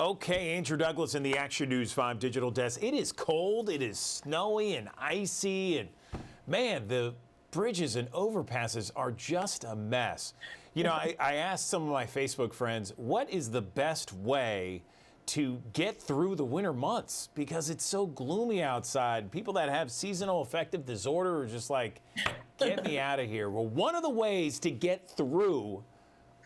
Okay, Andrew Douglas in the Action News 5 digital desk. It is cold, it is snowy and icy, and man, the bridges and overpasses are just a mess. You know, I asked some of my Facebook friends, what is the best way to get through the winter months? Because it's so gloomy outside. People that have seasonal affective disorder are just like, get me out of here. Well, one of the ways to get through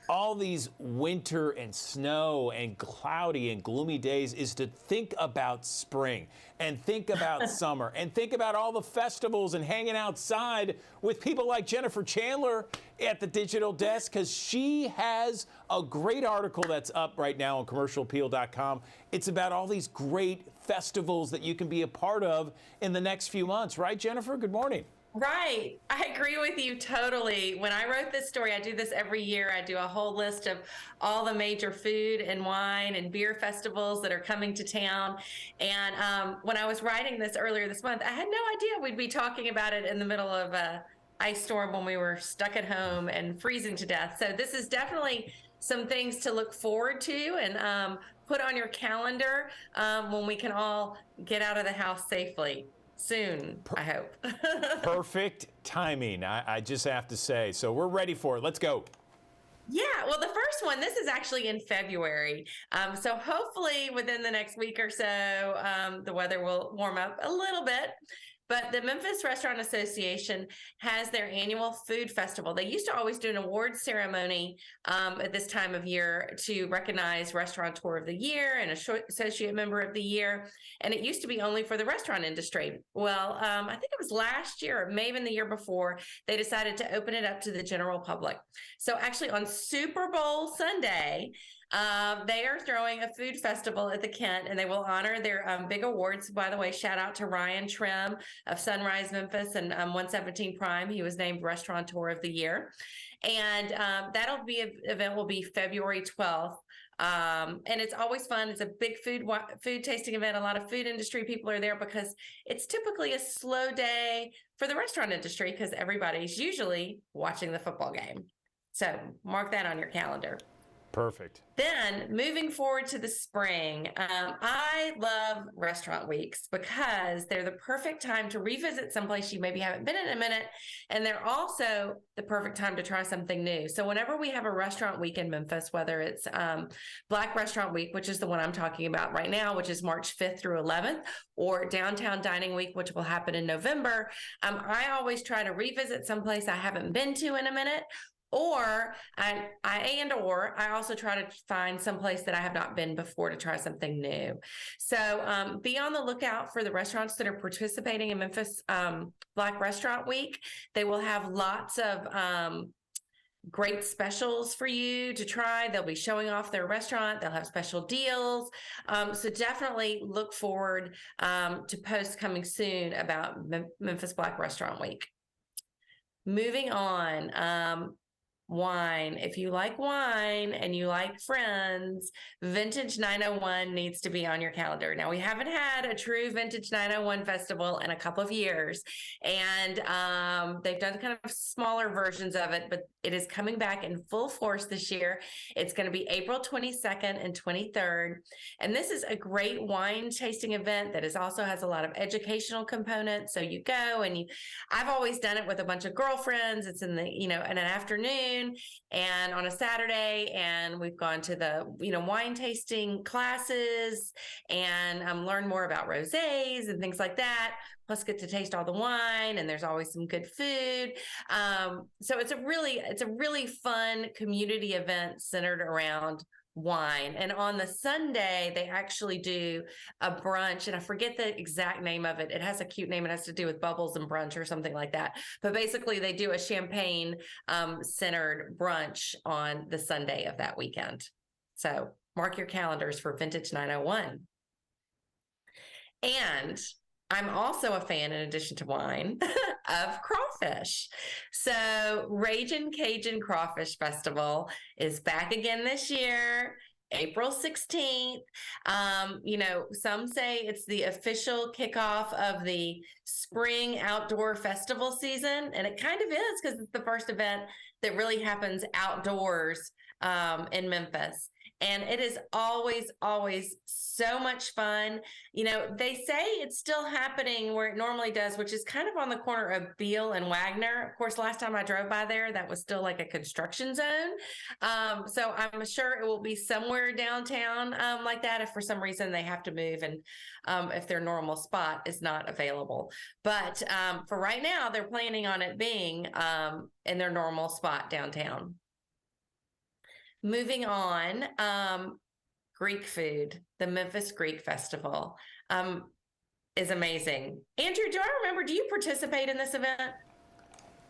all these winter and snow and cloudy and gloomy days is to think about spring and think about summer and think about all the festivals and hanging outside with people like Jennifer Chandler at the digital desk, because she has a great article that's up right now on commercialappeal.com. It's about all these great festivals that you can be a part of in the next few months. Right, Jennifer? Good morning. Right. I agree with you totally. When I wrote this story, I do this every year. I do a whole list of all the major food and wine and beer festivals that are coming to town. And when I was writing this earlier this month, I had no idea we'd be talking about it in the middle of a ice storm when we were stuck at home and freezing to death. So this is definitely some things to look forward to and put on your calendar when we can all get out of the house safely. Soon, I hope. Perfect timing, I just have to say. So we're ready for it. Let's go. Yeah, well, the first one, this is actually in February. So hopefully within the next week or so, the weather will warm up a little bit. But the Memphis Restaurant Association has their annual food festival. They used to always do an awards ceremony at this time of year to recognize Restaurateur of the Year and Associate Member of the Year. And it used to be only for the restaurant industry. Well, I think it was last year or maybe the year before, they decided to open it up to the general public. So actually on Super Bowl Sunday, they are throwing a food festival at the Kent, and they will honor their big awards. By the way, shout out to Ryan Trim of Sunrise Memphis and 117 Prime. He was named Restaurateur of the Year. And event will be February 12th. And it's always fun. It's a big food tasting event. A lot of food industry people are there because it's typically a slow day for the restaurant industry because everybody's usually watching the football game. So mark that on your calendar. Perfect. Then moving forward to the spring, I love restaurant weeks because they're the perfect time to revisit someplace you maybe haven't been in a minute. And they're also the perfect time to try something new. So whenever we have a restaurant week in Memphis, whether it's Black Restaurant Week, which is the one I'm talking about right now, which is March 5th through 11th, or Downtown Dining Week, which will happen in November, I always try to revisit someplace I haven't been to in a minute. Or I also try to find some place that I have not been before to try something new. So be on the lookout for the restaurants that are participating in Memphis Black Restaurant Week. They will have lots of great specials for you to try. They'll be showing off their restaurant. They'll have special deals. So definitely look forward to posts coming soon about Memphis Black Restaurant Week. Moving on. Wine. If you like wine and you like friends, Vintage 901 needs to be on your calendar. Now, we haven't had a true Vintage 901 festival in a couple of years, and they've done kind of smaller versions of it, but it is coming back in full force this year. It's going to be April 22nd and 23rd, and this is a great wine tasting event that also has a lot of educational components. So you go and I've always done it with a bunch of girlfriends. It's in in an afternoon and on a Saturday, and we've gone to the wine tasting classes and learn more about rosés and things like that, plus get to taste all the wine, and there's always some good food. So it's a really fun community event centered around wine. And on the Sunday, they actually do a brunch, and I forget the exact name of it. It has a cute name. It has to do with bubbles and brunch or something like that. But basically, they do a champagne centered brunch on the Sunday of that weekend. So mark your calendars for Vintage 901. And I'm also a fan, in addition to wine, of crawfish. So Ragin' Cajun Crawfish Festival is back again this year, April 16th. Some say it's the official kickoff of the spring outdoor festival season. And it kind of is, because it's the first event that really happens outdoors in Memphis. And it is always, always so much fun. You know, they say it's still happening where it normally does, which is kind of on the corner of Beale and Wagner. Of course, last time I drove by there, that was still like a construction zone. So I'm sure it will be somewhere downtown like that if for some reason they have to move and if their normal spot is not available. But for right now, they're planning on it being in their normal spot downtown. Moving on, Greek food, the Memphis Greek Festival is amazing. Andrew, do I remember, do you participate in this event?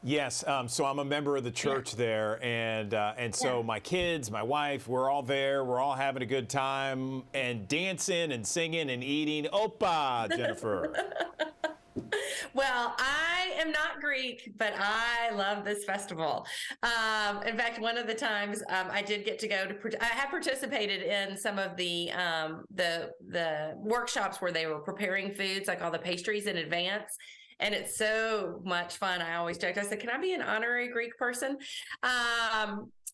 Yes, so I'm a member of the church there, and so my kids, my wife, we're all there. We're all having a good time and dancing and singing and eating. Opa, Jennifer. Well, I am not Greek, but I love this festival. In fact, one of the times I did get to go to, I have participated in some of the workshops where they were preparing foods, like all the pastries in advance. And it's so much fun. I always joked, I said, can I be an honorary Greek person?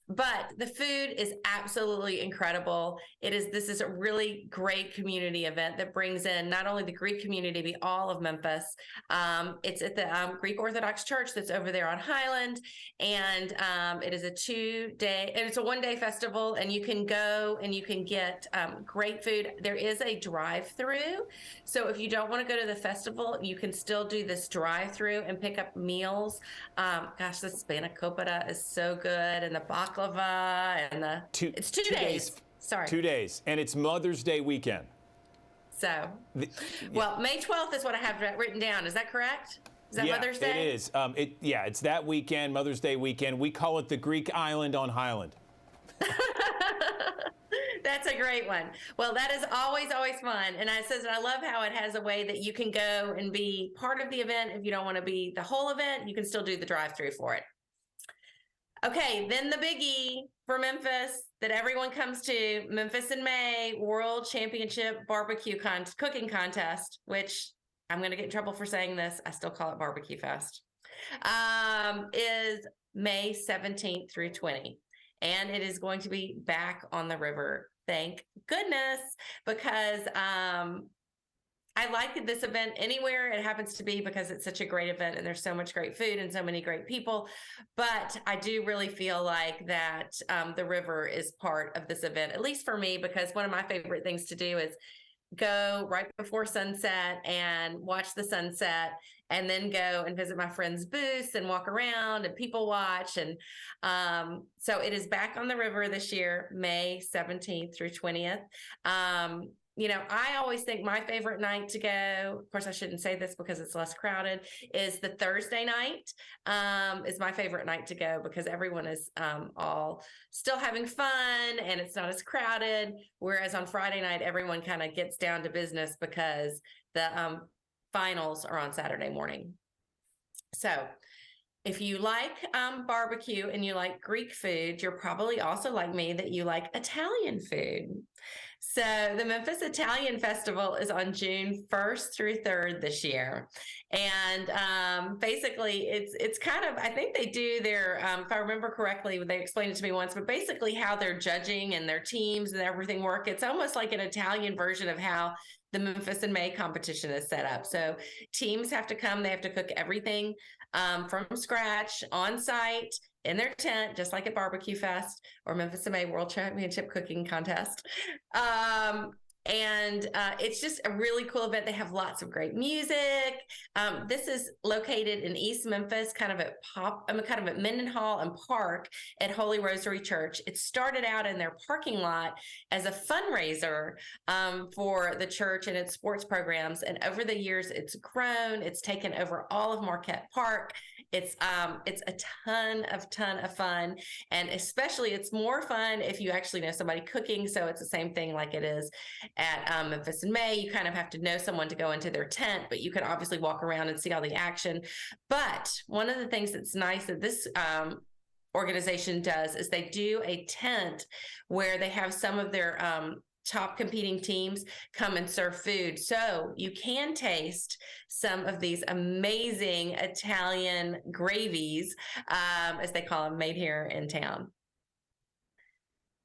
But the food is absolutely incredible. This is a really great community event that brings in not only the Greek community, but all of Memphis. It's at the Greek Orthodox Church that's over there on Highland. And it is a 2-day, and it's a 1-day festival, and you can go and you can get great food. There is a drive-through. So if you don't want to go to the festival, you can still do this drive-through and pick up meals. Gosh, the spanakopita is so good, and the baklava, and it's 2 days. Sorry. 2 days, and it's Mother's Day weekend. So, well, May 12th is what I have written down. Is that correct? Is that Mother's Day? It is. It's that weekend, Mother's Day weekend. We call it the Greek Island on Highland. That's a great one. Well, that is always, always fun. And I love how it has a way that you can go and be part of the event. If you don't want to be the whole event, you can still do the drive-through for it. Okay, then the biggie for Memphis that everyone comes to, Memphis in May, World Championship Barbecue Cooking Contest, which I'm going to get in trouble for saying this. I still call it Barbecue Fest, is May 17th through 20. And it is going to be back on the river. Thank goodness, because I like this event anywhere it happens to be because it's such a great event and there's so much great food and so many great people. But I do really feel like that the river is part of this event, at least for me, because one of my favorite things to do is go right before sunset and watch the sunset, and then go and visit my friends' booths and walk around and people watch. And so it is back on the river this year, May 17th through 20th. You know, I always think my favorite night to go, of course, I shouldn't say this because it's less crowded, is the Thursday night is my favorite night to go because everyone is all still having fun and it's not as crowded. Whereas on Friday night, everyone kind of gets down to business because the finals are on Saturday morning. So if you like barbecue and you like Greek food, you're probably also like me that you like Italian food. So the Memphis Italian Festival is on June 1st through 3rd this year. And basically it's kind of, I think they do their, if I remember correctly, they explained it to me once, but basically how their judging and their teams and everything work, it's almost like an Italian version of how the Memphis in May competition is set up. So teams have to come, they have to cook everything from scratch on site in their tent, just like at Barbecue Fest or Memphis in May World Championship Cooking Contest. And it's just a really cool event. They have lots of great music. This is located in East Memphis, kind of at Mendenhall and Park at Holy Rosary Church. It started out in their parking lot as a fundraiser for the church and its sports programs. And over the years, it's grown. It's taken over all of Marquette Park. It's a ton of fun, and especially it's more fun if you actually know somebody cooking. So it's the same thing like it is at Memphis in May. You kind of have to know someone to go into their tent, but you can obviously walk around and see all the action. But one of the things that's nice that this organization does is they do a tent where they have some of their top competing teams come and serve food. So you can taste some of these amazing Italian gravies, as they call them, made here in town.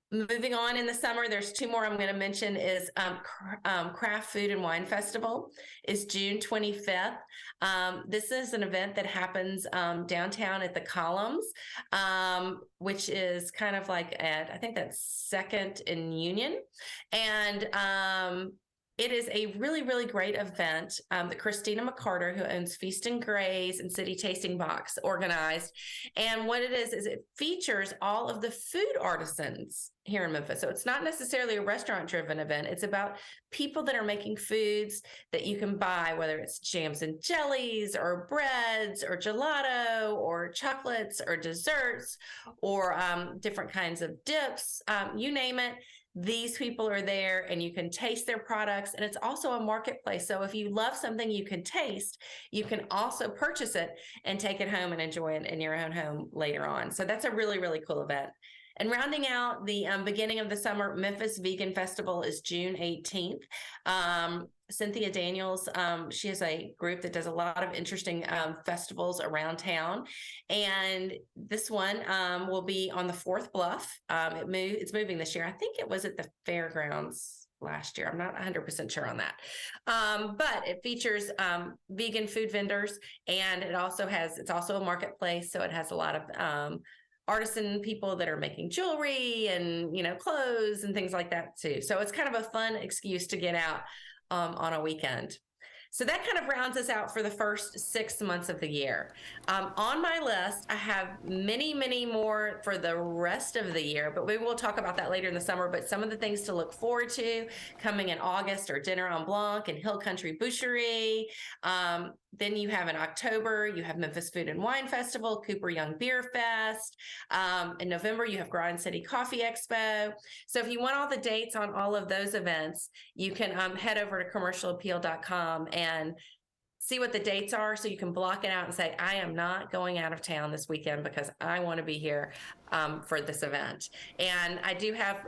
Moving on in the summer, there's two more I'm going to mention is Craft Food and Wine Festival is June 25th. This is an event that happens downtown at the Columns, which is kind of like at, I think that's 2nd and Union. And it is a really, really great event that Christina McCarter, who owns Feast and Graze and City Tasting Box, organized. And what it is it features all of the food artisans here in Memphis. So it's not necessarily a restaurant-driven event. It's about people that are making foods that you can buy, whether it's jams and jellies or breads or gelato or chocolates or desserts or different kinds of dips, you name it. These people are there and you can taste their products, and it's also a marketplace. So if you love something you can taste, you can also purchase it and take it home and enjoy it in your own home later on. So that's a really, really cool event. And rounding out the beginning of the summer, Memphis Vegan Festival is June 18th. Cynthia Daniels, she has a group that does a lot of interesting festivals around town. And this one will be on the Fourth Bluff. It's moving this year. I think it was at the fairgrounds last year. I'm not 100% sure on that. But it features vegan food vendors, and it's also a marketplace. So it has a lot of artisan people that are making jewelry and, clothes and things like that too. So it's kind of a fun excuse to get out on a weekend. So that kind of rounds us out for the first 6 months of the year. On my list, I have many, many more for the rest of the year, but we will talk about that later in the summer. But some of the things to look forward to coming in August are Dinner on Blanc and Hill Country Boucherie. Then you have in October, you have Memphis Food and Wine Festival, Cooper Young Beer Fest. In November, you have Grind City Coffee Expo. So if you want all the dates on all of those events, you can head over to commercialappeal.com and see what the dates are, so you can block it out and say, I am not going out of town this weekend because I want to be here for this event. And I do have,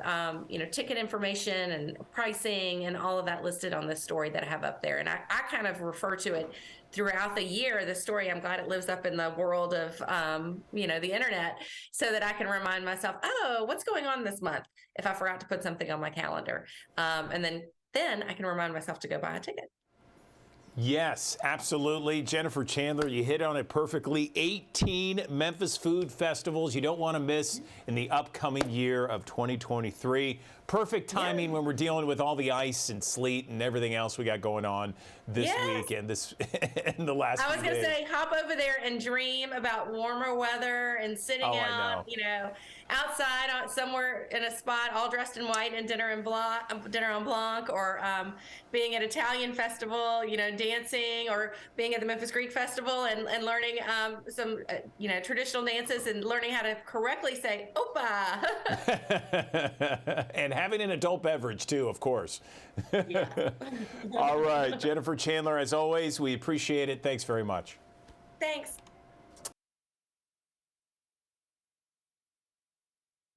ticket information and pricing and all of that listed on this story that I have up there. And I kind of refer to it throughout the year, the story. I'm glad it lives up in the world of, the internet, so that I can remind myself, oh, what's going on this month if I forgot to put something on my calendar. And then I can remind myself to go buy a ticket. Yes, absolutely. Jennifer Chandler, you hit on it perfectly. 18 Memphis food festivals you don't want to miss in the upcoming year of 2023. Perfect timing when we're dealing with all the ice and sleet and everything else we got going on this week and in the last I was going to days. say, hop over there and dream about warmer weather and sitting out, outside somewhere in a spot all dressed in white and dinner on Blanc, or being at Italian festival, dancing, or being at the Memphis Greek Festival and learning some, traditional dances and learning how to correctly say "opa." And having an adult beverage too, of course. Yeah. All right, Jennifer Chandler, as always, we appreciate it. Thanks very much. Thanks.